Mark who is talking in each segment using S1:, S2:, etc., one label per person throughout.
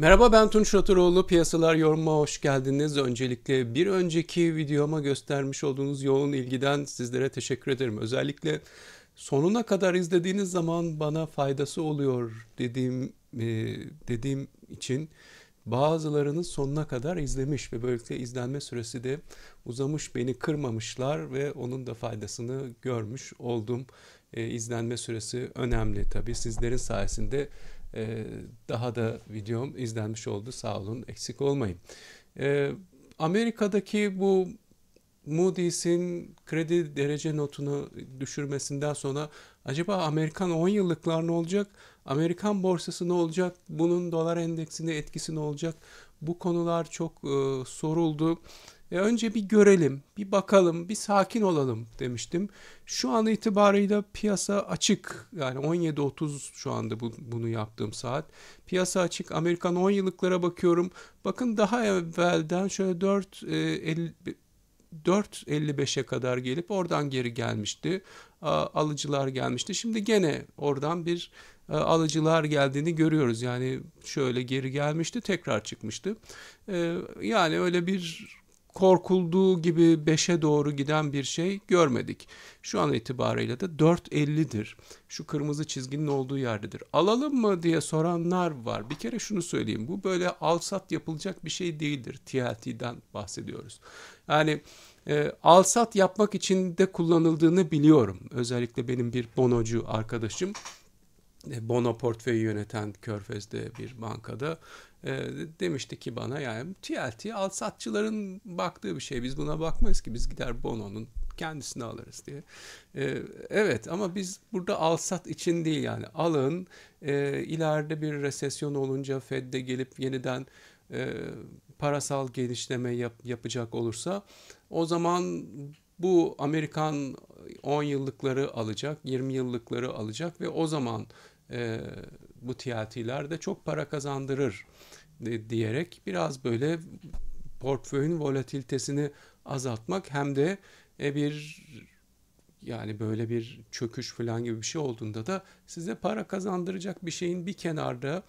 S1: Merhaba, ben Tunç Rotoroğlu. Piyasalar yorumuma hoş geldiniz. Öncelikle bir önceki videoma göstermiş olduğunuz yoğun ilgiden sizlere teşekkür ederim. Özellikle sonuna kadar izlediğiniz zaman bana faydası oluyor dediğim için bazılarınız sonuna kadar izlemiş ve böylelikle izlenme süresi de uzamış, beni kırmamışlar ve onun da faydasını görmüş oldum. İzlenme süresi önemli tabii. Sizlerin sayesinde e, daha da videom izlenmiş oldu. Sağ olun, eksik olmayın. E, Amerika'daki bu Moody's'in kredi derece notunu düşürmesinden sonra acaba Amerikan 10 yıllıklar ne olacak? Amerikan borsası ne olacak? Bunun dolar endeksine etkisi ne olacak? Bu konular çok soruldu. Önce bir görelim, bir bakalım, bir sakin olalım demiştim. Şu an itibarıyla piyasa açık. Yani 17.30 şu anda bunu yaptığım saat. Piyasa açık. Amerikan 10 yıllıklara bakıyorum. Bakın daha evvelden şöyle 4.55'e kadar gelip oradan geri gelmişti. Alıcılar gelmişti. Şimdi gene oradan bir alıcılar geldiğini görüyoruz. Yani şöyle geri gelmişti, tekrar çıkmıştı. Yani öyle bir korkulduğu gibi 5'e doğru giden bir şey görmedik. Şu an itibarıyla da 4.50'dir. Şu kırmızı çizginin olduğu yerdedir. Alalım mı diye soranlar var. Bir kere şunu söyleyeyim. Bu böyle al sat yapılacak bir şey değildir. TLT'den bahsediyoruz. Yani al sat yapmak için de kullanıldığını biliyorum. Özellikle benim bir bonocu arkadaşım bono portföyü yöneten Körfez'de bir bankada demişti ki bana, yani TLT al satçıların baktığı bir şey. Biz buna bakmayız ki, biz gider bononun kendisini alırız diye. Evet, ama biz burada al sat için değil, yani alın, ileride bir resesyon olunca Fed'de gelip yeniden e, parasal genişleme yapacak olursa o zaman bu Amerikan 10 yıllıkları alacak, 20 yıllıkları alacak ve o zaman e, bu TLT'ler de çok para kazandırır diyerek biraz böyle portföyün volatilitesini azaltmak, hem de bir, yani böyle bir çöküş falan gibi bir şey olduğunda da size para kazandıracak bir şeyin bir kenarda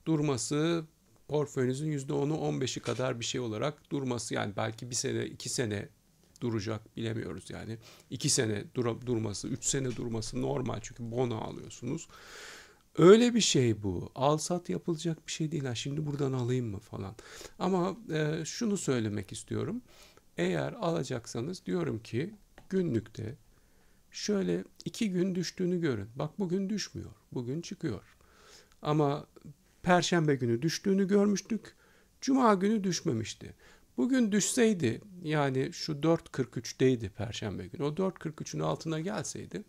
S1: durması, portföyünüzün %10'u 15'i kadar bir şey olarak durması, yani belki bir sene 2 sene duracak, bilemiyoruz yani. 2 sene durması, 3 sene durması normal, çünkü bono alıyorsunuz. Öyle bir şey bu. Al sat yapılacak bir şey değil. Ha, şimdi buradan alayım mı falan. Ama şunu söylemek istiyorum. Eğer alacaksanız diyorum ki günlükte şöyle 2 gün düştüğünü görün. Bak, bugün düşmüyor. Bugün çıkıyor. Ama Perşembe günü düştüğünü görmüştük. Cuma günü düşmemişti. Bugün düşseydi, yani şu 4.43'teydi Perşembe günü. O 4.43'ün altına gelseydi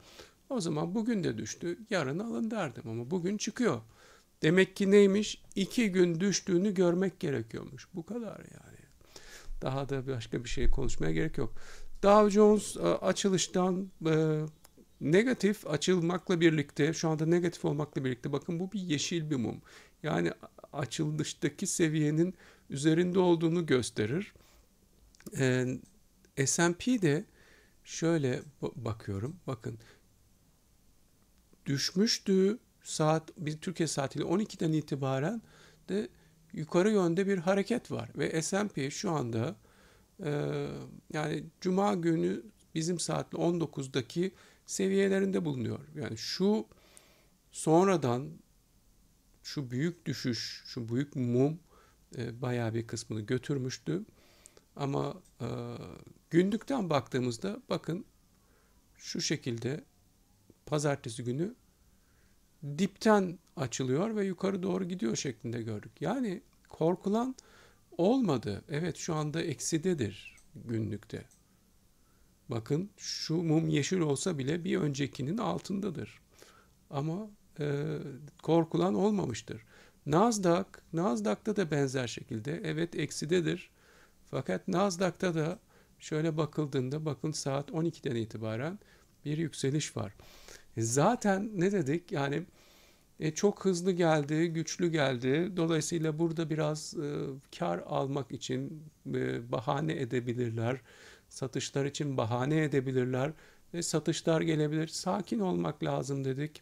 S1: o zaman bugün de düştü, yarın alın derdim, ama bugün çıkıyor. Demek ki neymiş? 2 gün düştüğünü görmek gerekiyormuş. Bu kadar yani. Daha da başka bir şey konuşmaya gerek yok. Dow Jones açılıştan negatif açılmakla birlikte, şu anda negatif olmakla birlikte, bakın bu bir yeşil bir mum. Yani açılıştaki seviyenin üzerinde olduğunu gösterir. S&P'de şöyle bakıyorum. Bakın, düşmüştü saat, bir Türkiye saatiyle 12'den itibaren de yukarı yönde bir hareket var ve S&P şu anda e, yani Cuma günü bizim saatle 19'daki seviyelerinde bulunuyor. Yani şu sonradan şu büyük düşüş, şu büyük mum bayağı bir kısmını götürmüştü. Ama günlükten baktığımızda bakın, şu şekilde pazartesi günü dipten açılıyor ve yukarı doğru gidiyor şeklinde gördük. Yani korkulan olmadı. Evet, şu anda eksidedir günlükte. Bakın, şu mum yeşil olsa bile bir öncekinin altındadır. Ama korkulan olmamıştır. Nasdaq'ta da benzer şekilde evet eksidedir. Fakat Nasdaq'ta da şöyle bakıldığında, bakın saat 12'den itibaren bir yükseliş var. Zaten ne dedik? Yani çok hızlı geldi, güçlü geldi. Dolayısıyla burada biraz kar almak için bahane edebilirler. Satışlar için bahane edebilirler. Ve satışlar gelebilir. Sakin olmak lazım dedik.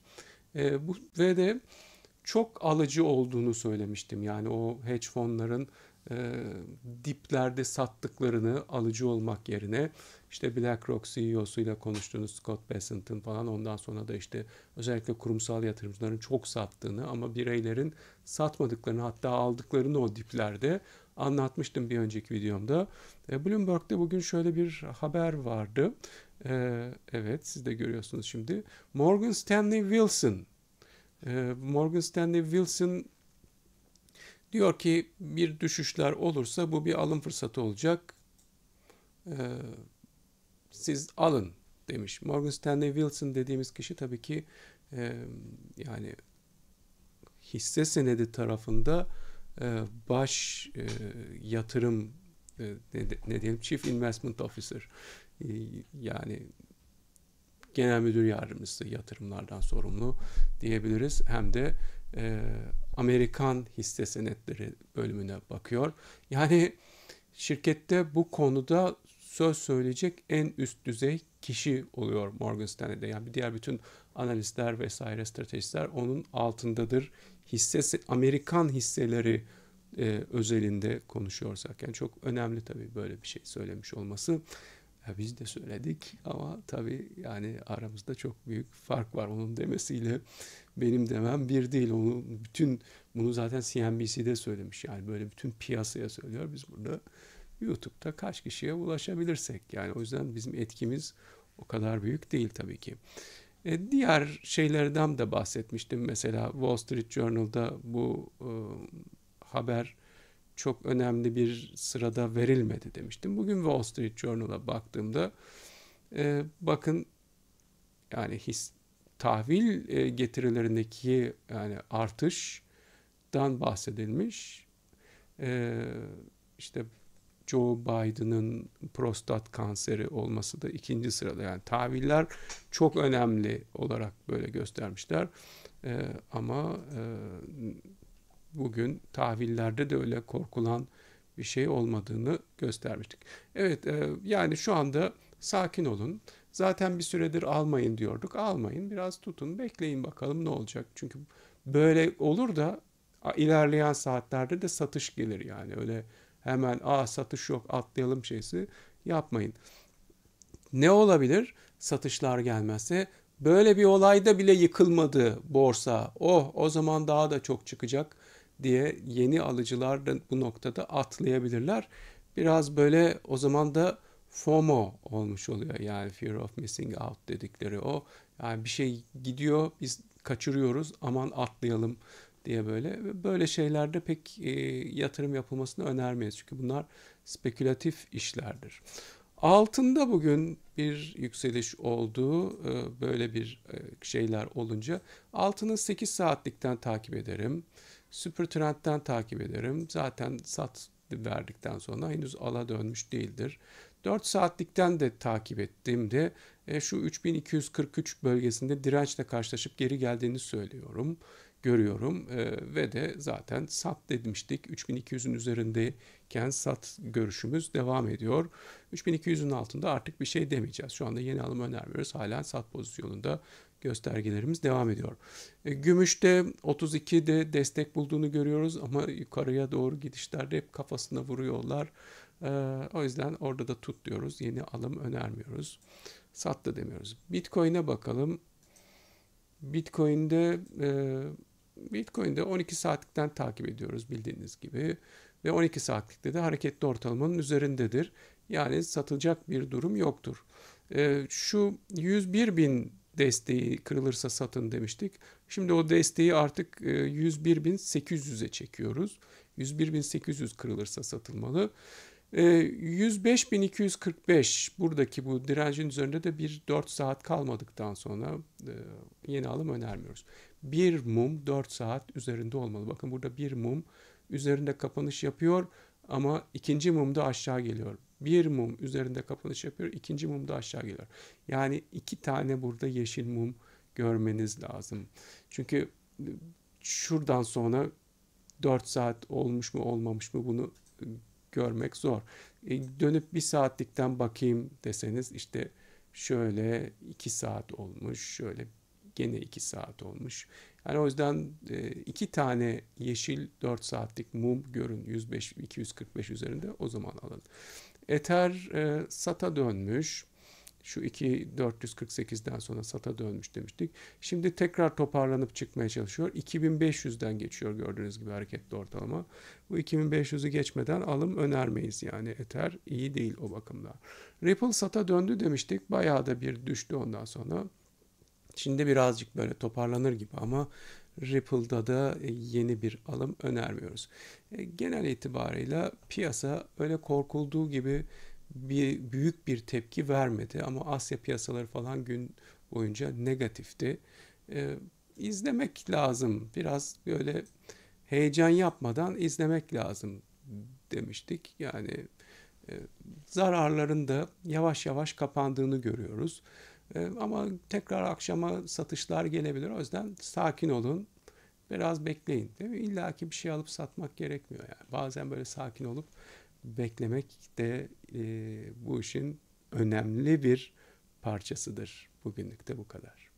S1: Ve de çok alıcı olduğunu söylemiştim. Yani o hedge fonların e, diplerde sattıklarını alıcı olmak yerine işte BlackRock CEO'suyla konuştuğunuz Scott Bessent'ın falan, ondan sonra da işte özellikle kurumsal yatırımcıların çok sattığını ama bireylerin satmadıklarını, hatta aldıklarını o diplerde anlatmıştım bir önceki videomda. Bloomberg'de bugün şöyle bir haber vardı. Evet, siz de görüyorsunuz şimdi. Morgan Stanley Wilson. Morgan Stanley Wilson diyor ki bir düşüşler olursa bu bir alım fırsatı olacak. Ee, Siz alın demiş. Morgan Stanley Wilson dediğimiz kişi tabii ki e, yani hisse senedi tarafında baş yatırım ne diyelim, Chief Investment Officer, yani genel müdür yardımcısı, yatırımlardan sorumlu diyebiliriz. Hem de Amerikan hisse senetleri bölümüne bakıyor. Yani şirkette bu konuda söz söyleyecek en üst düzey kişi oluyor Morgan Stanley'de. Yani diğer bütün analistler vesaire, stratejistler onun altındadır. Amerikan hisseleri özelinde konuşuyorsak, yani çok önemli tabii böyle bir şey söylemiş olması. Ya biz de söyledik ama tabii yani aramızda çok büyük fark var. Onun demesiyle benim demem bir değil. Bunu zaten CNBC'de söylemiş. Yani böyle bütün piyasaya söylüyor. Biz burada YouTube'da kaç kişiye ulaşabilirsek, yani o yüzden bizim etkimiz o kadar büyük değil tabii ki. Diğer şeylerden de bahsetmiştim. Mesela Wall Street Journal'da bu haber çok önemli bir sırada verilmedi demiştim. Bugün Wall Street Journal'a baktığımda bakın, yani tahvil getirilerindeki yani artıştan bahsedilmiş. İşte Joe Biden'ın prostat kanseri olması da ikinci sırada. Yani tahviller çok önemli olarak böyle göstermişler. Ama bugün tahvillerde de öyle korkulan bir şey olmadığını göstermiştik. Evet, yani şu anda sakin olun. Zaten bir süredir almayın diyorduk. Almayın, biraz tutun, bekleyin bakalım ne olacak. Çünkü böyle olur da ilerleyen saatlerde de satış gelir yani. Öyle hemen satış yok atlayalım şeysi yapmayın. Ne olabilir satışlar gelmezse? Böyle bir olayda bile yıkılmadı borsa. O zaman daha da çok çıkacak diye yeni alıcılar da bu noktada atlayabilirler. Biraz böyle o zaman da FOMO olmuş oluyor. Yani Fear of Missing Out dedikleri o. Yani bir şey gidiyor, biz kaçırıyoruz, aman atlayalım diye böyle şeylerde pek yatırım yapılmasını önermeyiz. Çünkü bunlar spekülatif işlerdir. Altında bugün bir yükseliş oldu. Böyle bir şeyler olunca altını 8 saatlikten takip ederim. Süper Trend'den takip ederim. Zaten sat verdikten sonra henüz ala dönmüş değildir. 4 saatlikten de takip ettiğimde şu 3243 bölgesinde dirençle karşılaşıp geri geldiğini görüyorum ve de zaten sat demiştik. 3200'ün üzerindeyken sat görüşümüz devam ediyor. 3200'ün altında artık bir şey demeyeceğiz. Şu anda yeni alım önermiyoruz. Hala sat pozisyonunda göstergelerimiz devam ediyor. Gümüşte 32'de destek bulduğunu görüyoruz ama yukarıya doğru gidişlerde hep kafasına vuruyorlar. O yüzden orada da tut diyoruz. Yeni alım önermiyoruz. Sat da demiyoruz. Bitcoin'e bakalım. Bitcoin'de Bitcoin'de 12 saatlikten takip ediyoruz bildiğiniz gibi ve 12 saatlikte de hareketli ortalamanın üzerindedir. Yani satılacak bir durum yoktur. Şu 101 bin desteği kırılırsa satın demiştik. Şimdi o desteği artık 101.800'e çekiyoruz. 101.800 kırılırsa satılmalı. 105.245 buradaki bu direncin üzerinde de bir 4 saat kalmadıktan sonra yeni alım önermiyoruz. Bir mum 4 saat üzerinde olmalı. Bakın burada bir mum üzerinde kapanış yapıyor ama ikinci mum da aşağı geliyor. Bir mum üzerinde kapanış yapıyor, ikinci mum da aşağı geliyor. Yani 2 tane burada yeşil mum görmeniz lazım. Çünkü şuradan sonra 4 saat olmuş mu olmamış mı bunu görmek zor. Dönüp bir saatlikten bakayım deseniz işte şöyle 2 saat olmuş, şöyle gene 2 saat olmuş. Yani o yüzden iki tane yeşil 4 saatlik mum görün 105-245 üzerinde, o zaman alın. Ether SAT'a dönmüş. Şu 2448'den sonra SAT'a dönmüş demiştik. Şimdi tekrar toparlanıp çıkmaya çalışıyor. 2500'den geçiyor gördüğünüz gibi hareketli ortalama. Bu 2500'ü geçmeden alım önermeyiz yani. Ether iyi değil o bakımda. Ripple SAT'a döndü demiştik. Bayağı da bir düştü ondan sonra. Şimdi birazcık böyle toparlanır gibi ama Ripple'da da yeni bir alım önermiyoruz. Genel itibarıyla piyasa öyle korkulduğu gibi büyük bir tepki vermedi ama Asya piyasaları falan gün boyunca negatifti. İzlemek lazım. Biraz böyle heyecan yapmadan izlemek lazım demiştik. Yani e, zararların da yavaş yavaş kapandığını görüyoruz. Ama tekrar akşama satışlar gelebilir. O yüzden sakin olun. Biraz bekleyin. Değil mi? İlla ki bir şey alıp satmak gerekmiyor yani. Bazen böyle sakin olup beklemek de bu işin önemli bir parçasıdır. Bugünlük de bu kadar.